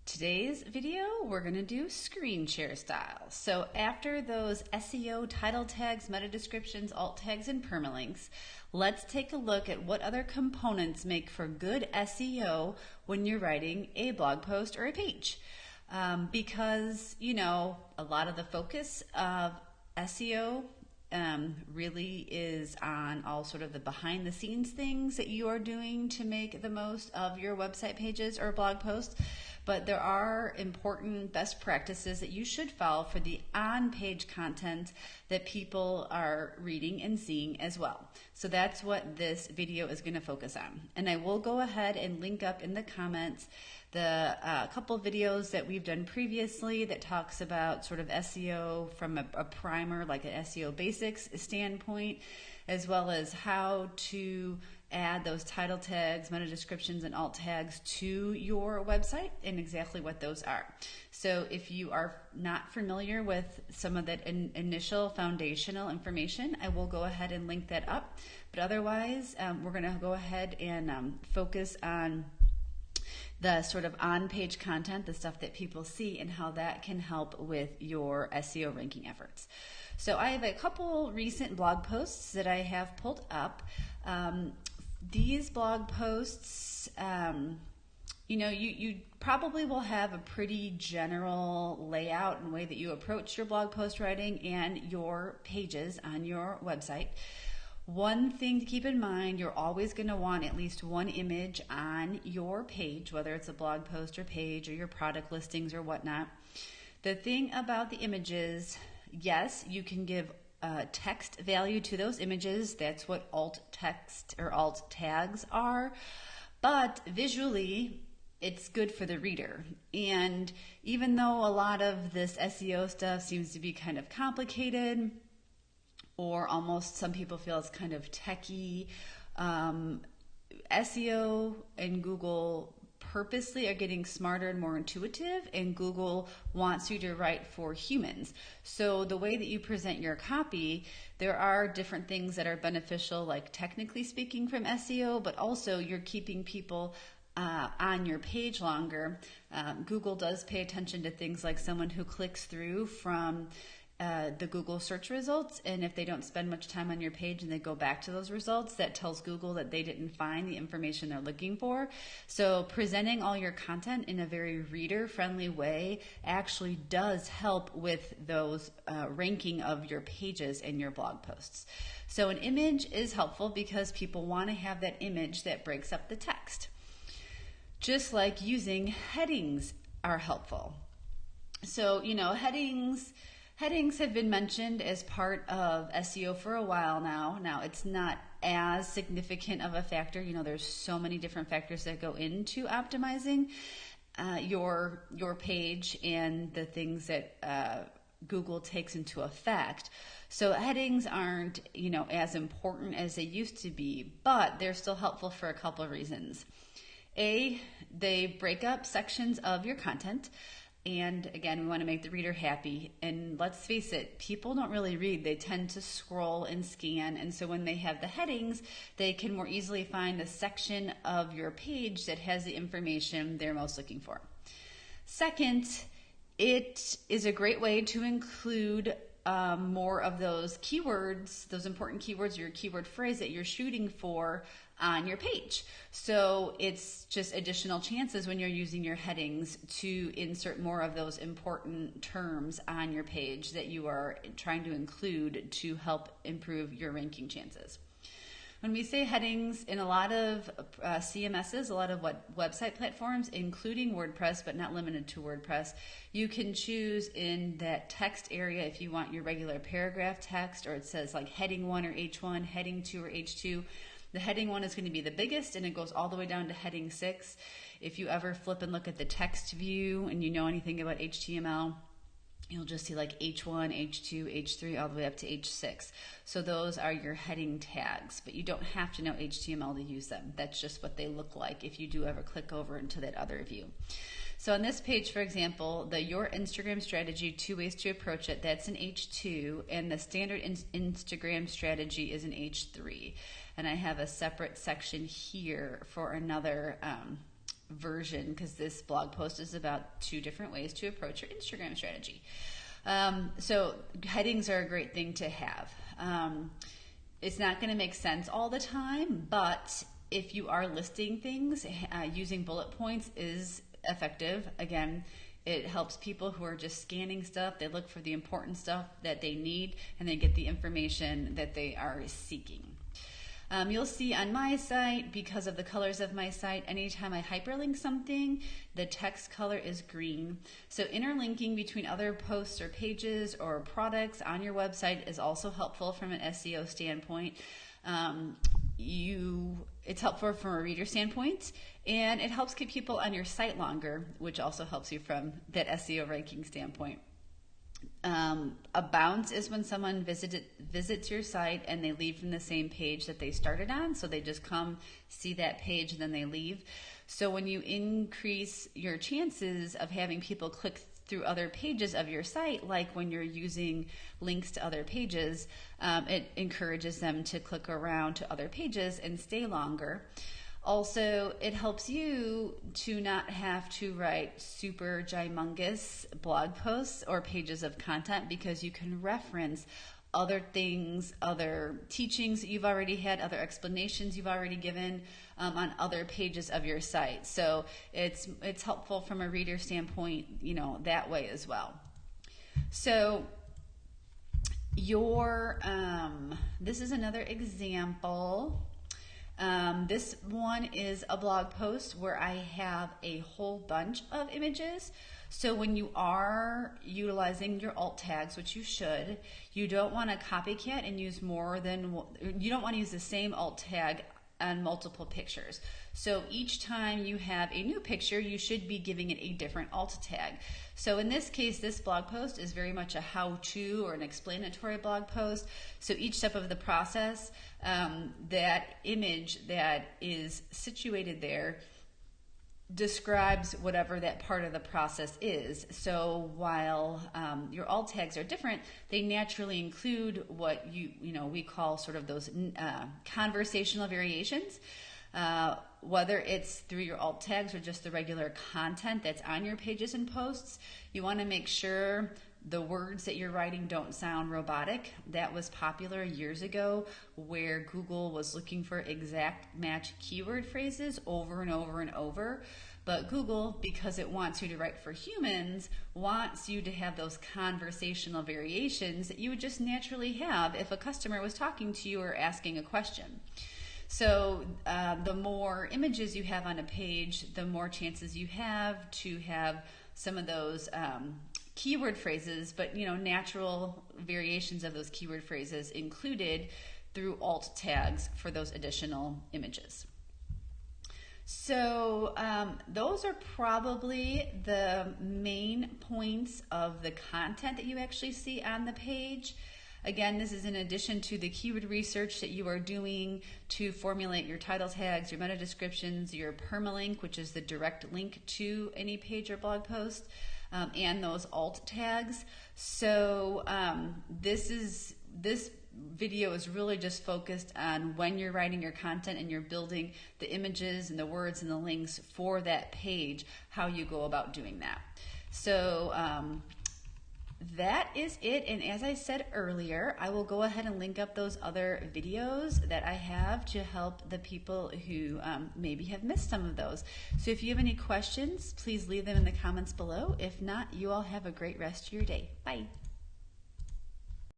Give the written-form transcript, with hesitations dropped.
Today's video, we're going to do screen share style. So after those SEO title tags, meta descriptions, alt tags, and permalinks, let's take a look at what other components make for good SEO when you're writing a blog post or a page. Because, you know, a lot of the focus of SEO really is on all sort of the behind the scenes things that you are doing to make the most of your website pages or blog posts. But there are important best practices that you should follow for the on-page content that people are reading and seeing as well. So that's what this video is going to focus on. And I will go ahead and link up in the comments the couple videos that we've done previously that talks about sort of SEO from a primer, like an SEO basics standpoint, as well as how to add those title tags, meta descriptions, and alt tags to your website and exactly what those are. So if you are not familiar with some of that initial foundational information, I will go ahead and link that up. But otherwise, we're going to go ahead and focus on the sort of on-page content, the stuff that people see, and how that can help with your SEO ranking efforts. So I have a couple recent blog posts that I have pulled up. These blog posts, you probably will have a pretty general layout and way that you approach your blog post writing and your pages on your website. One thing to keep in mind, you're always going to want at least one image on your page, whether it's a blog post or page or your product listings or whatnot. The thing about the images, yes, you can give text value to those images. That's what alt text or alt tags are. But visually, it's good for the reader. And even though a lot of this SEO stuff seems to be kind of complicated, or almost some people feel it's kind of techie, SEO and Google purposely are getting smarter and more intuitive, and Google wants you to write for humans. So the way that you present your copy, there are different things that are beneficial, like technically speaking from SEO, but also you're keeping people on your page longer. Google does pay attention to things like someone who clicks through from the Google search results, and if they don't spend much time on your page and they go back to those results, that tells Google that they didn't find the information they're looking for. So presenting all your content in a very reader-friendly way actually does help with those ranking of your pages and your blog posts. So an image is helpful because people want to have that image that breaks up the text. Just like using headings are helpful. So, you know, Headings have been mentioned as part of SEO for a while now. Now, it's not as significant of a factor. You know, there's so many different factors that go into optimizing your page and the things that Google takes into effect. So headings aren't, you know, as important as they used to be, but they're still helpful for a couple of reasons. A, they break up sections of your content. And again, we want to make the reader happy. And let's face it, people don't really read. They tend to scroll and scan. And so when they have the headings, they can more easily find the section of your page that has the information they're most looking for. Second, it is a great way to include more of those keywords, those important keywords, your keyword phrase that you're shooting for on your page. So it's just additional chances when you're using your headings to insert more of those important terms on your page that you are trying to include to help improve your ranking chances. When we say headings, in a lot of CMSs, a lot of website platforms, including WordPress, but not limited to WordPress, you can choose in that text area if you want your regular paragraph text, or it says like heading 1 or H1, heading 2 or H2. The heading 1 is going to be the biggest, and it goes all the way down to heading 6. If you ever flip and look at the text view and you know anything about HTML, you'll just see like H1, H2, H3, all the way up to H6. So those are your heading tags, but you don't have to know HTML to use them. That's just what they look like if you do ever click over into that other view. So on this page, for example, the Your Instagram Strategy, 2 Ways to Approach It, that's an H2, and the Standard Instagram Strategy is an H3. And I have a separate section here for another version, because this blog post is about 2 different ways to approach your Instagram strategy. So headings are a great thing to have. It's not going to make sense all the time, but if you are listing things, using bullet points is effective. Again, it helps people who are just scanning stuff. They look for the important stuff that they need, and they get the information that they are seeking. You'll see on my site, because of the colors of my site, anytime I hyperlink something, the text color is green. So interlinking between other posts or pages or products on your website is also helpful from an SEO standpoint. It's helpful from a reader standpoint, and it helps keep people on your site longer, which also helps you from that SEO ranking standpoint. A bounce is when someone visits your site and they leave from the same page that they started on. So they just come, see that page, and then they leave. So when you increase your chances of having people click through other pages of your site, like when you're using links to other pages, it encourages them to click around to other pages and stay longer. Also, it helps you to not have to write super gymongous blog posts or pages of content, because you can reference other things, other teachings that you've already had, other explanations you've already given on other pages of your site. So it's helpful from a reader standpoint, that way as well. So this is another example. This one is a blog post where I have a whole bunch of images. So when you are utilizing your alt tags, which you should, you don't want to copycat and use you don't want to use the same alt tag on multiple pictures. So each time you have a new picture, you should be giving it a different alt tag. So in this case, this blog post is very much a how-to or an explanatory blog post. So each step of the process, that image that is situated there describes whatever that part of the process is. So while your alt tags are different, they naturally include what we call sort of those conversational variations. Whether it's through your alt tags or just the regular content that's on your pages and posts, you want to make sure the words that you're writing don't sound robotic. That was popular years ago, where Google was looking for exact match keyword phrases over and over and over. But Google, because it wants you to write for humans, wants you to have those conversational variations that you would just naturally have if a customer was talking to you or asking a question. So the more images you have on a page, the more chances you have to have some of those keyword phrases, but natural variations of those keyword phrases included through alt tags for those additional images. So those are probably the main points of the content that you actually see on the page. Again, this is in addition to the keyword research that you are doing to formulate your title tags, your meta descriptions, your permalink, which is the direct link to any page or blog post, and those alt tags. So this video is really just focused on when you're writing your content and you're building the images and the words and the links for that page, how you go about doing that. So that is it, and as I said earlier, I will go ahead and link up those other videos that I have to help the people who maybe have missed some of those. So if you have any questions, please leave them in the comments below. If not, you all have a great rest of your day. Bye.